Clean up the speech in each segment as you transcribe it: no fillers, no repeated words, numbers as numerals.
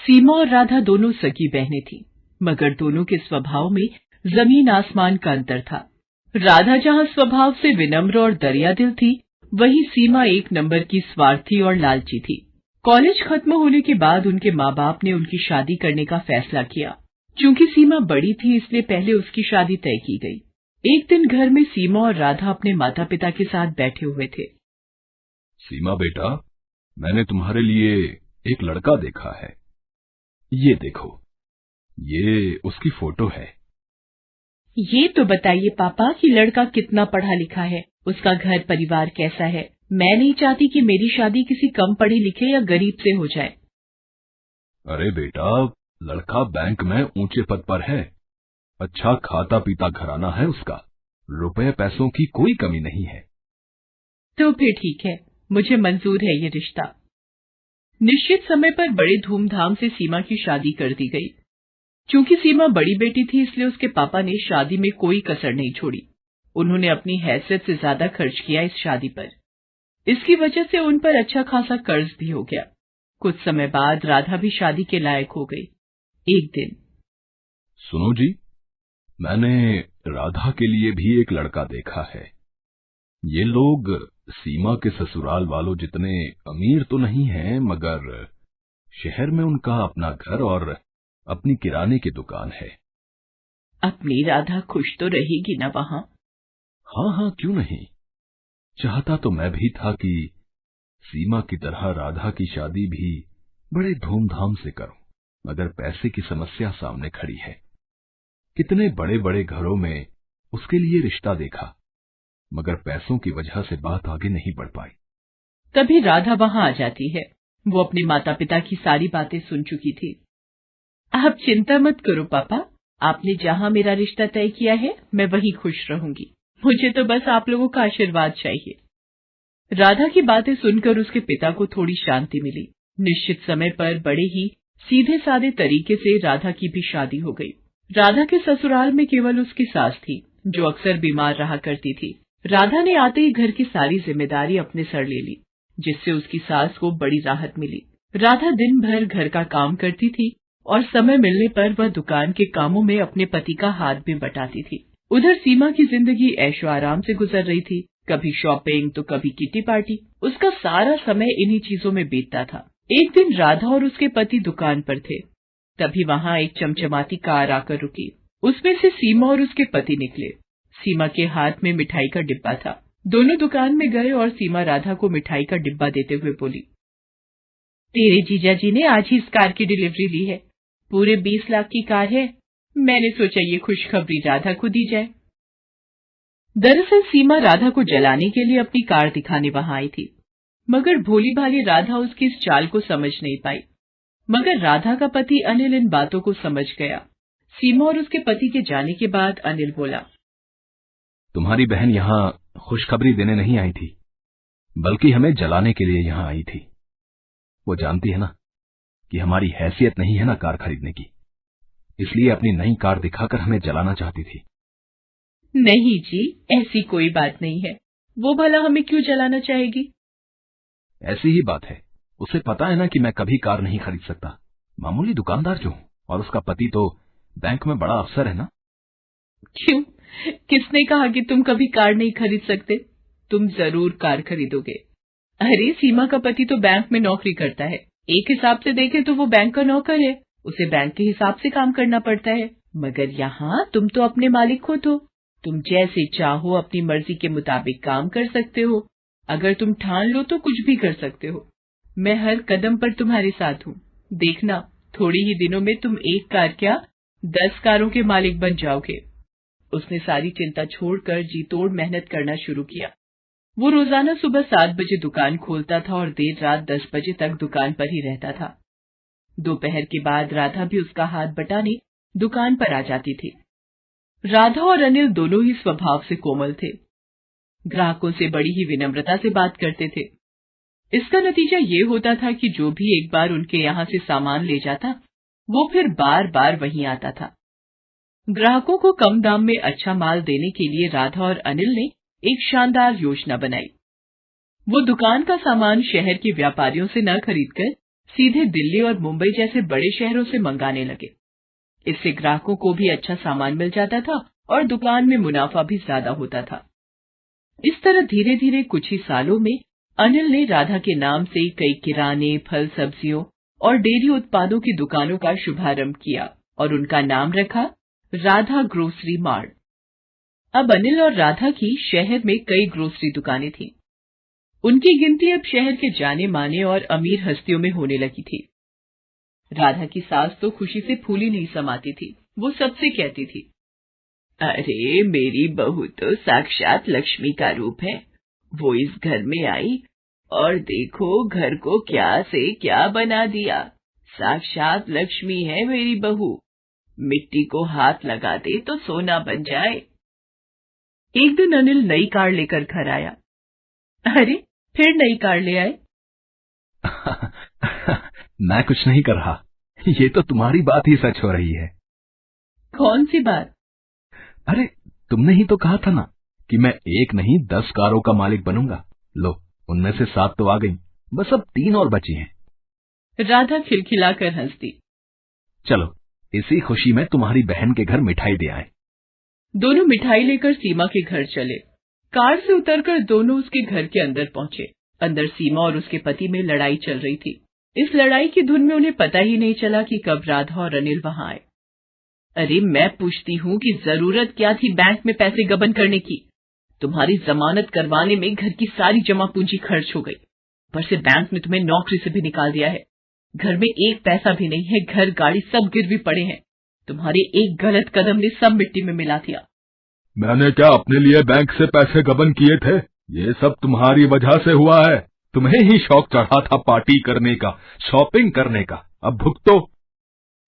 सीमा और राधा दोनों सगी बहनें थीं, मगर दोनों के स्वभाव में जमीन आसमान का अंतर था। राधा जहां स्वभाव से विनम्र और दरियादिल थी, वहीं सीमा एक नंबर की स्वार्थी और लालची थी। कॉलेज खत्म होने के बाद उनके माँ बाप ने उनकी शादी करने का फैसला किया। चूंकि सीमा बड़ी थी, इसलिए पहले उसकी शादी तय की गई। एक दिन घर में सीमा और राधा अपने माता पिता के साथ बैठे हुए थे। सीमा बेटा, मैंने तुम्हारे लिए एक लड़का देखा है। ये देखो, ये उसकी फोटो है। ये तो बताइए पापा कि लड़का कितना पढ़ा लिखा है, उसका घर परिवार कैसा है। मैं नहीं चाहती कि मेरी शादी किसी कम पढ़े लिखे या गरीब से हो जाए। अरे बेटा, लड़का बैंक में ऊंचे पद पर है, अच्छा खाता पीता घराना है उसका, रुपए पैसों की कोई कमी नहीं है। तो फिर ठीक है, मुझे मंजूर है ये रिश्ता। निश्चित समय पर बड़े धूमधाम से सीमा की शादी कर दी गई। चूंकि सीमा बड़ी बेटी थी, इसलिए उसके पापा ने शादी में कोई कसर नहीं छोड़ी। उन्होंने अपनी हैसियत से ज्यादा खर्च किया इस शादी पर। इसकी वजह से उन पर अच्छा खासा कर्ज भी हो गया। कुछ समय बाद राधा भी शादी के लायक हो गई। एक दिन, सुनो जी, मैंने राधा के लिए भी एक लड़का देखा है। ये लोग सीमा के ससुराल वालों जितने अमीर तो नहीं हैं, मगर शहर में उनका अपना घर और अपनी किराने की दुकान है। अपनी राधा खुश तो रहेगी ना वहां? हाँ हाँ, क्यों नहीं। चाहता तो मैं भी था कि सीमा की तरह राधा की शादी भी बड़े धूमधाम से करूं, मगर पैसे की समस्या सामने खड़ी है। कितने बड़े बड़े घरों में उसके लिए रिश्ता देखा, मगर पैसों की वजह से बात आगे नहीं बढ़ पाई। तभी राधा वहां आ जाती है। वो अपने माता पिता की सारी बातें सुन चुकी थी। आप चिंता मत करो पापा, आपने जहां मेरा रिश्ता तय किया है, मैं वहीं खुश रहूंगी। मुझे तो बस आप लोगों का आशीर्वाद चाहिए। राधा की बातें सुनकर उसके पिता को थोड़ी शांति मिली। निश्चित समय पर बड़े ही सीधे साधे तरीके से राधा की भी शादी हो गई। राधा के ससुराल में केवल उसकी सास थी, जो अक्सर बीमार रहा करती थी। राधा ने आते ही घर की सारी जिम्मेदारी अपने सर ले ली, जिससे उसकी सास को बड़ी राहत मिली। राधा दिन भर घर का काम करती थी और समय मिलने पर वह दुकान के कामों में अपने पति का हाथ भी बटाती थी। उधर सीमा की जिंदगी ऐशो आराम से गुजर रही थी। कभी शॉपिंग तो कभी किटी पार्टी। उसका सारा समय इन्हीं चीजों में बीतता था। एक दिन राधा और उसके पति दुकान पर थे। तभी वहां एक चमचमाती कार आकर रुकी। उसमें से सीमा और उसके पति निकले। सीमा के हाथ में मिठाई का डिब्बा था। दोनों दुकान में गए और सीमा राधा को मिठाई का डिब्बा देते हुए बोली, तेरे जीजा जी ने आज ही इस कार की डिलीवरी ली है। पूरे 20 लाख की कार है। मैंने सोचा ये खुशखबरी राधा को दी जाए। दरअसल सीमा राधा को जलाने के लिए अपनी कार दिखाने वहां आई थी, मगर भोली भाली राधा उसकी इस चाल को समझ नहीं पाई। मगर राधा का पति अनिल इन बातों को समझ गया। सीमा और उसके पति के जाने के बाद अनिल बोला, तुम्हारी बहन यहाँ खुशखबरी देने नहीं आई थी, बल्कि हमें जलाने के लिए यहाँ आई थी। वो जानती है ना कि हमारी हैसियत नहीं है ना कार खरीदने की, इसलिए अपनी नई कार दिखाकर हमें जलाना चाहती थी। नहीं जी, ऐसी कोई बात नहीं है। वो भला हमें क्यों जलाना चाहेगी? ऐसी ही बात है। उसे पता है ना कि मैं कभी कार नहीं खरीद सकता। मामूली दुकानदार जो हूं, और उसका पति तो बैंक में बड़ा अफसर है ना। क्यों? किसने कहा कि तुम कभी कार नहीं खरीद सकते? तुम जरूर कार खरीदोगे। अरे सीमा का पति तो बैंक में नौकरी करता है। एक हिसाब से देखें तो वो बैंक का नौकर है। उसे बैंक के हिसाब से काम करना पड़ता है। मगर यहाँ तुम तो अपने मालिक खुद हो। तुम जैसे चाहो अपनी मर्जी के मुताबिक काम कर सकते हो। अगर तुम ठान लो तो कुछ भी कर सकते हो। मैं हर कदम पर तुम्हारे साथ हूँ। देखना, थोड़ी ही दिनों में तुम एक कार क्या 10 कारों के मालिक बन जाओगे। उसने सारी चिंता छोड़कर जी तोड़ मेहनत करना शुरू किया। वो रोजाना सुबह 7 बजे दुकान खोलता था और देर रात 10 बजे तक दुकान पर ही रहता था। दोपहर के बाद राधा भी उसका हाथ बटाने दुकान पर आ जाती थी। राधा और अनिल दोनों ही स्वभाव से कोमल थे। ग्राहकों से बड़ी ही विनम्रता से बात करते थे। इसका नतीजा ये होता था कि जो भी एक बार उनके यहाँ से सामान ले जाता, वो फिर बार बार वहीं आता था। ग्राहकों को कम दाम में अच्छा माल देने के लिए राधा और अनिल ने एक शानदार योजना बनाई। वो दुकान का सामान शहर के व्यापारियों से न खरीदकर सीधे दिल्ली और मुंबई जैसे बड़े शहरों से मंगाने लगे। इससे ग्राहकों को भी अच्छा सामान मिल जाता था और दुकान में मुनाफा भी ज्यादा होता था। इस तरह धीरे धीरे कुछ ही सालों में अनिल ने राधा के नाम से कई किराने, फल, सब्जियों और डेयरी उत्पादों की दुकानों का शुभारंभ किया और उनका नाम रखा राधा ग्रोसरी मार्ट। अब अनिल और राधा की शहर में कई ग्रोसरी दुकानें थीं। उनकी गिनती अब शहर के जाने माने और अमीर हस्तियों में होने लगी थी। राधा की सास तो खुशी से फूली नहीं समाती थी। वो सबसे कहती थी, अरे मेरी बहू तो साक्षात लक्ष्मी का रूप है। वो इस घर में आई और देखो घर को क्या से क्या बना दिया। साक्षात लक्ष्मी है मेरी बहू, मिट्टी को हाथ लगा दे तो सोना बन जाए। एक दिन अनिल नई कार लेकर घर आया। अरे फिर नई कार ले आए? मैं कुछ नहीं कर रहा, ये तो तुम्हारी बात ही सच हो रही है। कौन सी बात? अरे तुमने ही तो कहा था ना कि मैं 1 नहीं 10 कारों का मालिक बनूंगा। लो, उनमें से 7 तो आ गई, बस अब 3 और बची हैं। राधा खिलखिलाकर हंस दी। चलो इसी खुशी में तुम्हारी बहन के घर मिठाई दे आए। दोनों मिठाई लेकर सीमा के घर चले। कार से उतरकर दोनों उसके घर के अंदर पहुंचे। अंदर सीमा और उसके पति में लड़ाई चल रही थी। इस लड़ाई की धुन में उन्हें पता ही नहीं चला कि कब राधा और अनिल वहां आए। अरे मैं पूछती हूँ कि जरूरत क्या थी बैंक में पैसे गबन करने की? तुम्हारी जमानत करवाने में घर की सारी जमा पूंजी खर्च हो गई। पर से बैंक ने तुम्हें नौकरी से भी निकाल दिया है। घर में एक पैसा भी नहीं है, घर गाड़ी सब गिरवी पड़े हैं। तुम्हारे एक गलत कदम ने सब मिट्टी में मिला दिया। मैंने क्या अपने लिए बैंक से पैसे गबन किए थे? ये सब तुम्हारी वजह से हुआ है। तुम्हें ही शौक चढ़ा था पार्टी करने का, शॉपिंग करने का, अब भुगतो।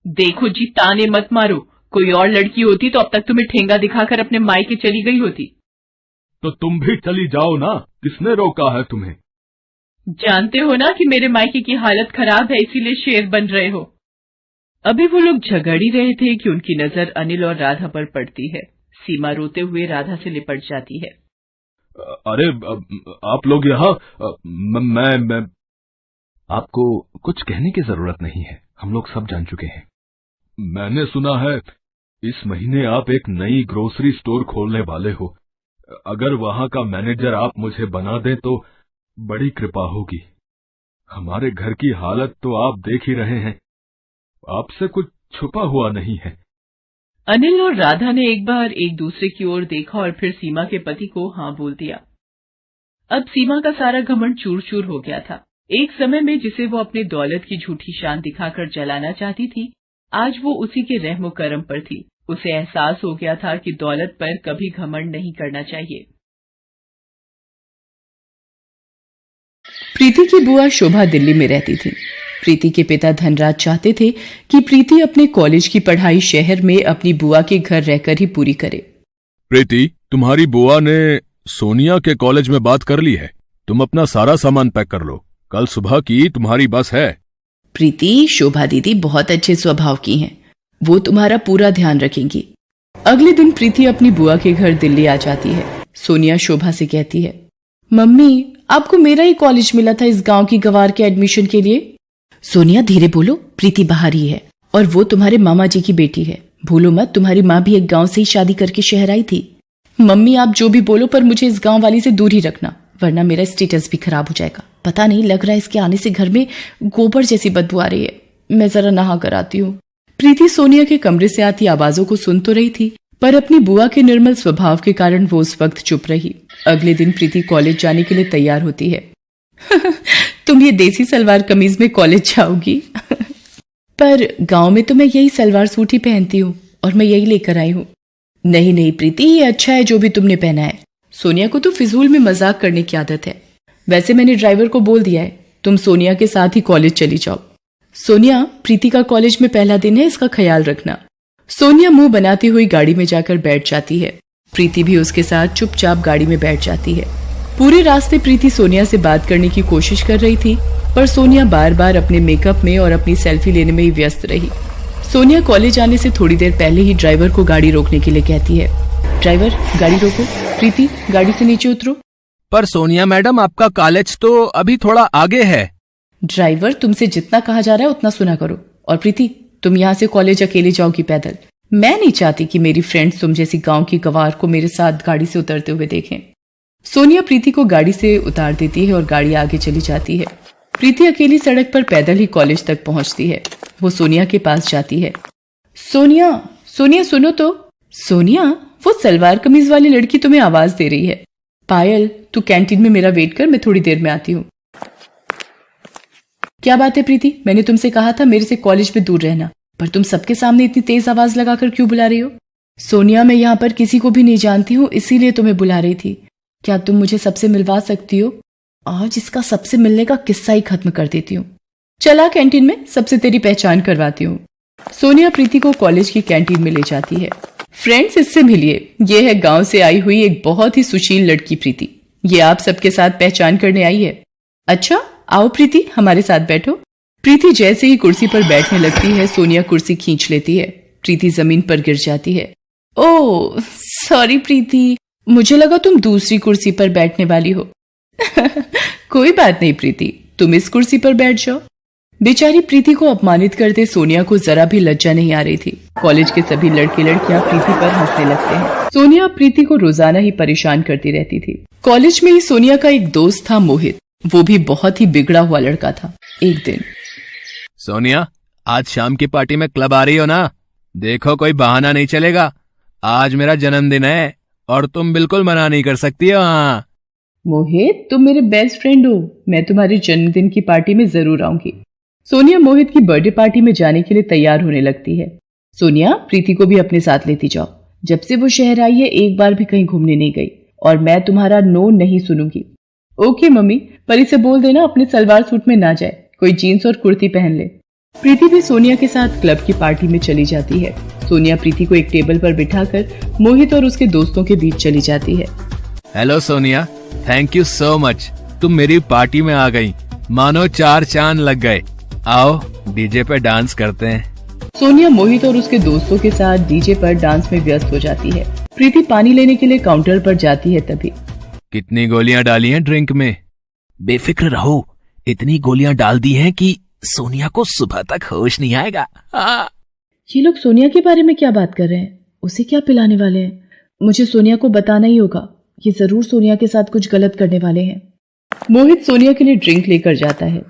देखो जी, ताने मत मारो। कोई और लड़की होती तो अब तक तुम्हें ठेंगा दिखाकर अपने मायके चली गई होती। तो तुम भी चली जाओ ना, किसने रोका है तुम्हें? जानते हो ना कि मेरे मायके की हालत खराब है, इसीलिए शेर बन रहे हो। अभी वो लोग झगड़ ही रहे थे कि उनकी नजर अनिल और राधा पर पड़ती है। सीमा रोते हुए राधा से लिपट जाती है। अरे आप लोग यहाँ, मैं आपको कुछ कहने की जरूरत नहीं है, हम लोग सब जान चुके हैं। मैंने सुना है इस महीने आप एक नई ग्रोसरी स्टोर खोलने वाले हो। अगर वहां का मैनेजर आप मुझे बना दें तो बड़ी कृपा होगी। हमारे घर की हालत तो आप देख ही रहे हैं, आपसे कुछ छुपा हुआ नहीं है। अनिल और राधा ने एक बार एक दूसरे की ओर देखा और फिर सीमा के पति को हाँ बोल दिया। अब सीमा का सारा घमंड चूर चूर हो गया था। एक समय में जिसे वो अपने दौलत की झूठी शान दिखाकर जलाना चाहती थी, आज वो उसी के रहमो करम पर थी। उसे एहसास हो गया था कि दौलत पर कभी घमंड नहीं करना चाहिए। प्रीति की बुआ शोभा दिल्ली में रहती थी। प्रीति के पिता धनराज चाहते थे कि प्रीति अपने कॉलेज की पढ़ाई शहर में अपनी बुआ के घर रहकर ही पूरी करे। प्रीति, तुम्हारी बुआ ने सोनिया के कॉलेज में बात कर ली है। तुम अपना सारा सामान पैक कर लो, कल सुबह की तुम्हारी बस है। प्रीति, शोभा दीदी बहुत अच्छे स्वभाव की हैं, वो तुम्हारा पूरा ध्यान रखेंगी। अगले दिन प्रीति अपनी बुआ के घर दिल्ली आ जाती है। सोनिया शोभा से कहती है, मम्मी आपको मेरा ही कॉलेज मिला था इस गांव की गवार के एडमिशन के लिए। सोनिया धीरे बोलो, प्रीति बाहर ही है और वो तुम्हारे मामा जी की बेटी है। भूलो मत, तुम्हारी माँ भी एक गांव से ही शादी करके शहर आई थी। मम्मी आप जो भी बोलो पर मुझे इस गांव वाली से दूर ही रखना, वरना मेरा स्टेटस भी खराब हो जाएगा। पता नहीं, लग रहा है इसके आने से घर में गोबर जैसी बदबू आ रही है। मैं जरा नहा कर आती हूँ। प्रीति सोनिया के कमरे से आती आवाजों को सुन तो रही थी, पर अपनी बुआ के निर्मल स्वभाव के कारण वो उस वक्त चुप रही। अगले दिन प्रीति कॉलेज जाने के लिए तैयार होती है। तुम ये देसी सलवार कमीज में कॉलेज जाओगी? पर गांव में तो मैं यही सलवार सूट ही पहनती हूँ और मैं यही लेकर आई हूँ। नहीं नहीं प्रीति, ये अच्छा है जो भी तुमने पहना है। सोनिया को तो फिजूल में मजाक करने की आदत है। वैसे मैंने ड्राइवर को बोल दिया है, तुम सोनिया के साथ ही कॉलेज चली जाओ। सोनिया, प्रीति का कॉलेज में पहला दिन है, इसका ख्याल रखना। सोनिया मुंह बनाती हुई गाड़ी में जाकर बैठ जाती है। प्रीति भी उसके साथ चुपचाप गाड़ी में बैठ जाती है। पूरे रास्ते प्रीति सोनिया से बात करने की कोशिश कर रही थी, पर सोनिया बार बार अपने मेकअप में और अपनी सेल्फी लेने में ही व्यस्त रही। सोनिया कॉलेज आने से थोड़ी देर पहले ही ड्राइवर को गाड़ी रोकने के लिए कहती है, ड्राइवर गाड़ी रोको, प्रीति गाड़ी से नीचे उतरो। पर सोनिया मैडम, आपका कॉलेज तो अभी थोड़ा आगे है। ड्राइवर, तुमसे जितना कहा जा रहा है उतना सुना करो। और प्रीति, तुम यहाँ से कॉलेज अकेले जाओगी पैदल। मैं नहीं चाहती कि मेरी फ्रेंड्स तुम जैसी गांव की गवार को मेरे साथ गाड़ी से उतरते हुए देखें। सोनिया प्रीति को गाड़ी से उतार देती है और गाड़ी आगे चली जाती है। प्रीति अकेली सड़क पर पैदल ही कॉलेज तक पहुंचती है। वो सोनिया के पास जाती है। सोनिया, सोनिया सुनो तो। सोनिया, वो सलवार कमीज वाली लड़की तुम्हें आवाज दे रही है। पायल, तू कैंटीन में मेरा वेट कर, मैं थोड़ी देर में आती हूँ। क्या बात है प्रीति, मैंने तुमसे कहा था मेरे से कॉलेज में दूर रहना, पर तुम सबके सामने इतनी तेज आवाज लगाकर क्यों बुला रही हो? सोनिया, मैं यहाँ पर किसी को भी नहीं जानती हूँ, इसीलिए तुम्हें बुला रही थी। क्या तुम मुझे सबसे मिलवा सकती हो? आज इसका सबसे मिलने का किस्सा ही खत्म कर देती हूँ। चला कैंटीन में, सबसे तेरी पहचान करवाती हूँ। सोनिया प्रीति को कॉलेज की कैंटीन में ले जाती है। फ्रेंड्स, इससे मिलिए, ये है गांव से आई हुई एक बहुत ही सुशील लड़की प्रीति। ये आप सबके साथ पहचान करने आई है। अच्छा, आओ प्रीति, हमारे साथ बैठो। प्रीति जैसे ही कुर्सी पर बैठने लगती है, सोनिया कुर्सी खींच लेती है। प्रीति जमीन पर गिर जाती है। ओह सॉरी प्रीति, मुझे लगा तुम दूसरी कुर्सी पर बैठने वाली हो। कोई बात नहीं प्रीति, तुम इस कुर्सी पर बैठ जाओ। बेचारी प्रीति को अपमानित करते सोनिया को जरा भी लज्जा नहीं आ रही थी। कॉलेज के सभी लड़के लड़कियां प्रीति पर हंसने लगते हैं। सोनिया प्रीति को रोजाना ही परेशान करती रहती थी। कॉलेज में ही सोनिया का एक दोस्त था मोहित, वो भी बहुत ही बिगड़ा हुआ लड़का था। एक दिन, सोनिया, आज शाम की पार्टी में क्लब आ रही हो ना? देखो कोई बहाना नहीं चलेगा, आज मेरा जन्मदिन है और तुम बिल्कुल मना नहीं कर सकती हो। हाँ मोहित, तुम मेरे बेस्ट फ्रेंड हो, मैं तुम्हारे जन्मदिन की पार्टी में जरूर आऊंगी। सोनिया मोहित की बर्थडे पार्टी में जाने के लिए तैयार होने लगती है। सोनिया, प्रीति को भी अपने साथ लेती जाओ। जब से वो शहर आई है एक बार भी कहीं घूमने नहीं गई और मैं तुम्हारा नो नहीं सुनूंगी। ओके मम्मी, पर इसे बोल देना अपने सलवार सूट में ना जाए, कोई जीन्स और कुर्ती पहन ले। प्रीति भी सोनिया के साथ क्लब की पार्टी में चली जाती है। सोनिया प्रीति को एक टेबल पर बिठाकर मोहित और उसके दोस्तों के बीच चली जाती है। Hello Sonia, thank you so much, तुम मेरी पार्टी में आ गई, मानो 4 चांद लग गए। आओ डीजे पे डांस करते हैं। सोनिया मोहित और उसके दोस्तों के साथ डीजे पर डांस में व्यस्त हो जाती है। प्रीति पानी लेने के लिए काउंटर पर जाती है। तभी, कितनी गोलियां डाली हैं ड्रिंक में? बेफिक्र रहो, इतनी गोलियां डाल दी हैं कि सोनिया को सुबह तक होश नहीं आएगा। ये लोग सोनिया के बारे में क्या बात कर रहे हैं? उसे क्या पिलाने वाले हैं? मुझे सोनिया को बताना ही होगा, ये जरूर सोनिया के साथ कुछ गलत करने वाले हैं। मोहित सोनिया के लिए ड्रिंक लेकर जाता है।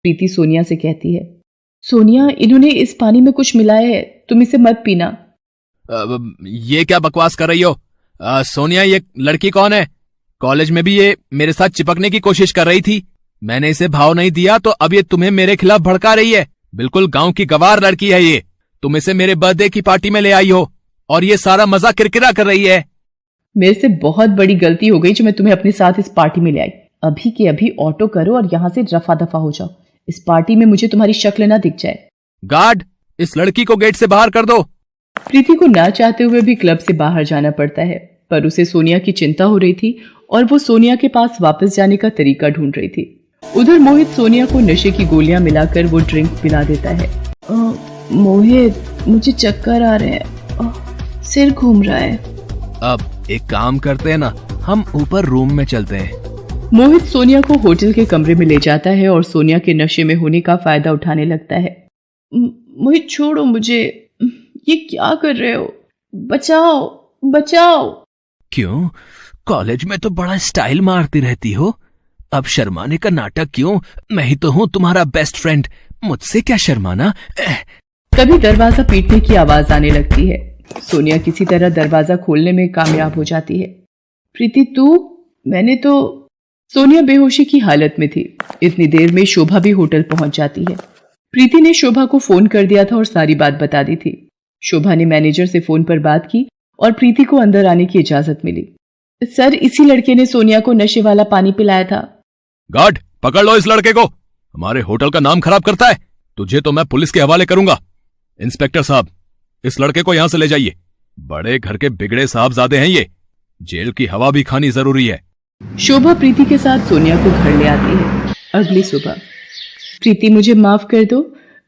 प्रीति सोनिया से कहती है, सोनिया, इन्होंने इस पानी में कुछ मिलाया है, तुम इसे मत पीना। ये क्या बकवास कर रही हो? सोनिया, ये लड़की कौन है? कॉलेज में भी ये मेरे साथ चिपकने की कोशिश कर रही थी, मैंने इसे भाव नहीं दिया तो अब ये तुम्हें मेरे खिलाफ भड़का रही है। बिल्कुल गांव की गवार लड़की है ये। तुम इसे मेरे बर्थडे की पार्टी में ले आई हो और ये सारा मजा किरकिरा कर रही है। मेरे से बहुत बड़ी गलती हो गई जो मैं तुम्हें अपने साथ इस पार्टी में ले आई। अभी के अभी ऑटो करो और यहाँ से रफा दफा हो जाओ। इस पार्टी में मुझे तुम्हारी शक्ल ना दिख जाए। गार्ड, इस लड़की को गेट से बाहर कर दो। प्रीति को ना चाहते हुए भी क्लब से बाहर जाना पड़ता है, पर उसे सोनिया की चिंता हो रही थी और वो सोनिया के पास वापस जाने का तरीका ढूंढ रही थी। उधर मोहित सोनिया को नशे की गोलियां मिलाकर वो ड्रिंक पिला देता है। मोहित, मुझे चक्कर आ रहे हैं, सिर घूम रहा है। अब एक काम करते हैं ना, हम ऊपर रूम में चलते हैं। मोहित सोनिया को होटल के कमरे में ले जाता है और सोनिया के नशे में होने का फायदा उठाने लगता है। मोहित, छोड़ो मुझे, ये क्या कर रहे हो? बचाओ, बचाओ। क्यों? कॉलेज में तो बड़ा स्टाइल मारती रहती हो, अब शर्माने का नाटक क्यों? मैं ही तो हूँ तुम्हारा बेस्ट फ्रेंड, मुझसे क्या शर्माना। तभी दरवाजा पीटने की आवाज आने लगती है। सोनिया किसी तरह दरवाजा खोलने में कामयाब हो जाती है। प्रीति, तू? मैंने तो... सोनिया बेहोशी की हालत में थी। इतनी देर में शोभा भी होटल पहुंच जाती है। प्रीति ने शोभा को फोन कर दिया था और सारी बात बता दी थी। शोभा ने मैनेजर से फोन पर बात की और प्रीति को अंदर आने की इजाजत मिली। सर, इसी लड़के ने सोनिया को नशे वाला पानी पिलाया था। गार्ड, पकड़ लो इस लड़के को, हमारे होटल का नाम खराब करता है। तुझे तो मैं पुलिस के हवाले करूंगा। इंस्पेक्टर साहब, इस लड़के को यहां से ले जाइए। बड़े घर के बिगड़े साहबजादे हैं ये, जेल की हवा भी खानी जरूरी है। शोभा प्रीति के साथ सोनिया को घर ले आती है। अगली सुबह, प्रीति, मुझे माफ कर दो,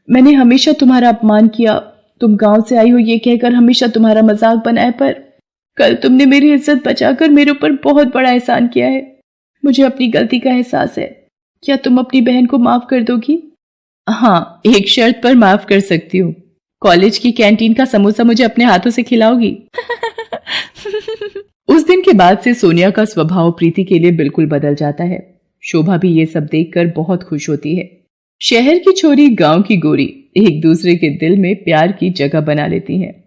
मैंने हमेशा तुम्हारा अपमान किया। तुम गांव से आई हो ये कहकर हमेशा तुम्हारा मजाक बनाया, पर कल तुमने मेरी इज्जत बचाकर मेरे ऊपर बहुत बड़ा एहसान किया है। मुझे अपनी गलती का एहसास है। क्या तुम अपनी बहन को माफ कर दोगी? हाँ, एक शर्त पर माफ कर सकती हूँ। कॉलेज की कैंटीन का समोसा मुझे अपने हाथों से खिलाओगी? उस दिन के बाद से सोनिया का स्वभाव प्रीति के लिए बिल्कुल बदल जाता है। शोभा भी ये सब देखकर बहुत खुश होती है। शहर की छोरी, गांव की गोरी एक दूसरे के दिल में प्यार की जगह बना लेती हैं।